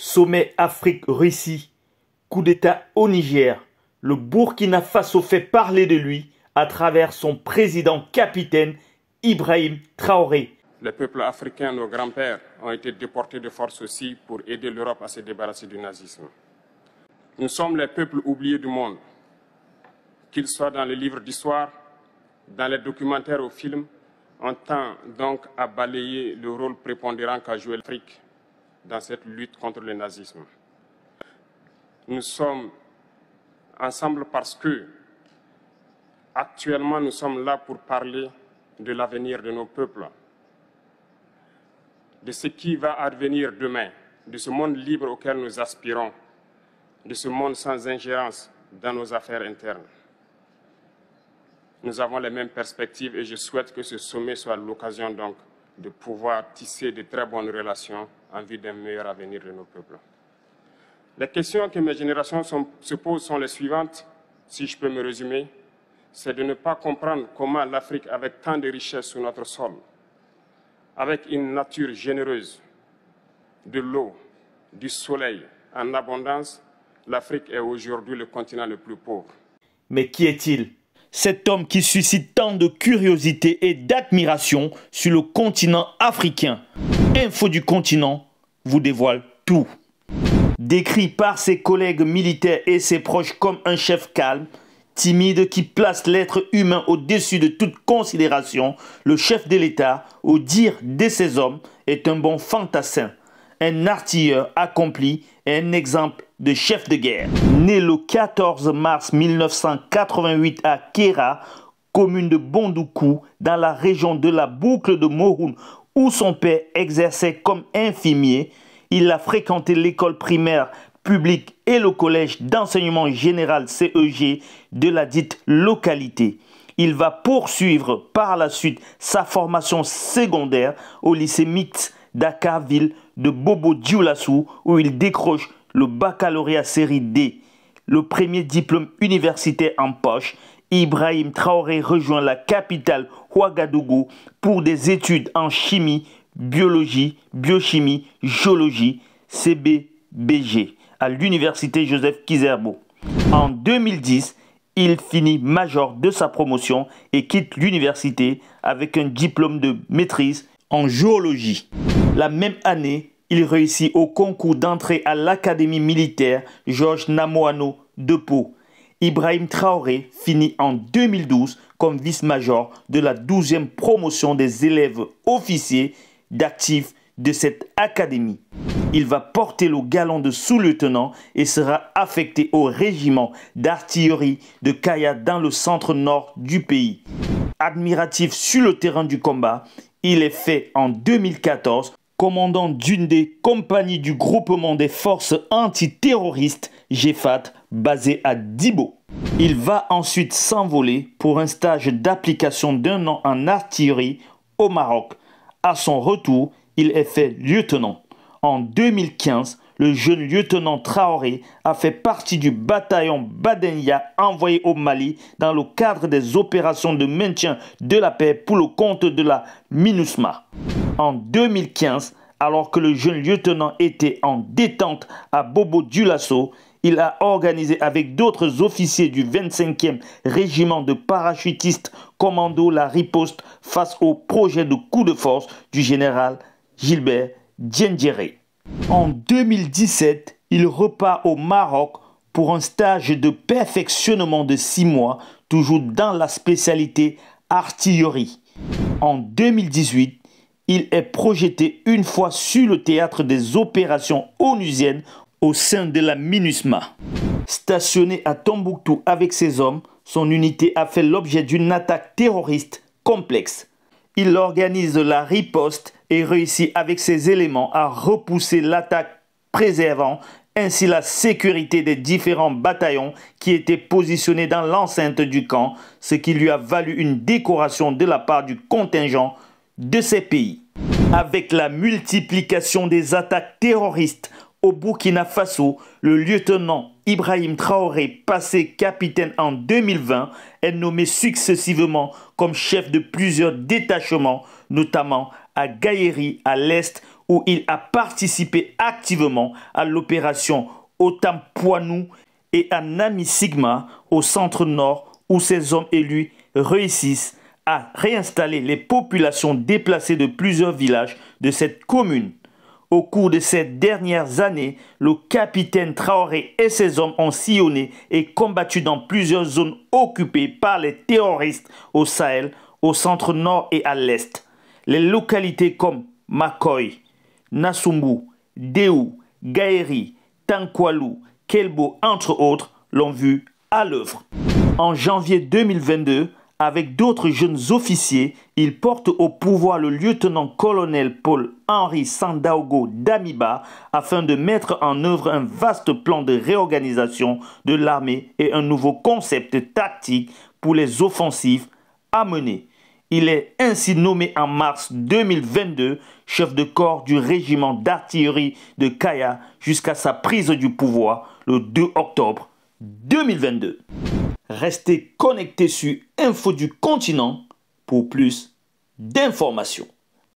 Sommet Afrique-Russie, coup d'État au Niger. Le Burkina Faso fait parler de lui à travers son président capitaine Ibrahim Traoré. Les peuples africains, nos grands-pères, ont été déportés de force aussi pour aider l'Europe à se débarrasser du nazisme. Nous sommes les peuples oubliés du monde, qu'ils soient dans les livres d'histoire, dans les documentaires ou films. On tend donc à balayer le rôle prépondérant qu'a joué l'Afrique dans cette lutte contre le nazisme. Nous sommes ensemble parce que, actuellement, nous sommes là pour parler de l'avenir de nos peuples, de ce qui va advenir demain, de ce monde libre auquel nous aspirons, de ce monde sans ingérence dans nos affaires internes. Nous avons les mêmes perspectives et je souhaite que ce sommet soit l'occasion donc de pouvoir tisser de très bonnes relations en vue d'un meilleur avenir de nos peuples. Les questions que mes générations se posent sont les suivantes, si je peux me résumer. C'est de ne pas comprendre comment l'Afrique, avec tant de richesses sur notre sol, avec une nature généreuse, de l'eau, du soleil en abondance, l'Afrique est aujourd'hui le continent le plus pauvre. Mais qui est-il? Cet homme qui suscite tant de curiosité et d'admiration sur le continent africain. Info du continent vous dévoile tout. Décrit par ses collègues militaires et ses proches comme un chef calme, timide qui place l'être humain au-dessus de toute considération, le chef de l'État, au dire de ses hommes, est un bon fantassin, un artilleur accompli et un exemple de chef de guerre. Né le 14 mars 1988 à Kéra, commune de Bondoukou, dans la région de la boucle de Moroun, où son père exerçait comme infirmier, il a fréquenté l'école primaire publique et le collège d'enseignement général CEG de la dite localité. Il va poursuivre par la suite sa formation secondaire au lycée mixte d'Akarville de Bobo-Dioulassou où il décroche le baccalauréat série D. Le premier diplôme universitaire en poche, Ibrahim Traoré rejoint la capitale Ouagadougou pour des études en chimie, biologie, biochimie, géologie, CBBG, à l'université Joseph Kizerbo. En 2010, il finit major de sa promotion et quitte l'université avec un diplôme de maîtrise en géologie. La même année, il réussit au concours d'entrée à l'Académie militaire Georges Namoano de Pau. Ibrahim Traoré finit en 2012 comme vice-major de la 12e promotion des élèves officiers d'actifs de cette académie. Il va porter le galon de sous-lieutenant et sera affecté au régiment d'artillerie de Kaya dans le centre-nord du pays. Admiratif sur le terrain du combat, il est fait en 2014 commandant d'une des compagnies du groupement des forces antiterroristes GEFAT basé à Dibo. Il va ensuite s'envoler pour un stage d'application d'1 an en artillerie au Maroc. À son retour, il est fait lieutenant. En 2015, le jeune lieutenant Traoré a fait partie du bataillon Badenya envoyé au Mali dans le cadre des opérations de maintien de la paix pour le compte de la MINUSMA. En 2015, alors que le jeune lieutenant était en détente à Bobo-Dioulasso, il a organisé avec d'autres officiers du 25e régiment de parachutistes commando la riposte face au projet de coup de force du général Gilbert Diendéré. En 2017, il repart au Maroc pour un stage de perfectionnement de 6 mois, toujours dans la spécialité artillerie. En 2018, il est projeté une fois sur le théâtre des opérations onusiennes au sein de la MINUSMA. Stationné à Tombouctou avec ses hommes, son unité a fait l'objet d'une attaque terroriste complexe. Il organise la riposte et réussit avec ses éléments à repousser l'attaque, préservant ainsi la sécurité des différents bataillons qui étaient positionnés dans l'enceinte du camp, ce qui lui a valu une décoration de la part du contingent de ces pays. Avec la multiplication des attaques terroristes au Burkina Faso, le lieutenant Ibrahim Traoré, passé capitaine en 2020, est nommé successivement comme chef de plusieurs détachements, notamment à Gaïri à l'est où il a participé activement à l'opération Otampuanu et à Nami Sigma au centre nord où ces hommes élus réussissent à réinstaller les populations déplacées de plusieurs villages de cette commune. Au cours de ces dernières années, le capitaine Traoré et ses hommes ont sillonné et combattu dans plusieurs zones occupées par les terroristes au Sahel, au centre nord et à l'est. Les localités comme Makoy, Nassumbu, Déou, Gaéri, Tankwalou, Kelbo, entre autres, l'ont vu à l'œuvre. En janvier 2022, avec d'autres jeunes officiers, il porte au pouvoir le lieutenant-colonel Paul-Henri Sandaogo Damiba afin de mettre en œuvre un vaste plan de réorganisation de l'armée et un nouveau concept tactique pour les offensives à mener. Il est ainsi nommé en mars 2022 chef de corps du régiment d'artillerie de Kaya jusqu'à sa prise du pouvoir le 2 octobre 2022. Restez connectés sur Info du Continent pour plus d'informations.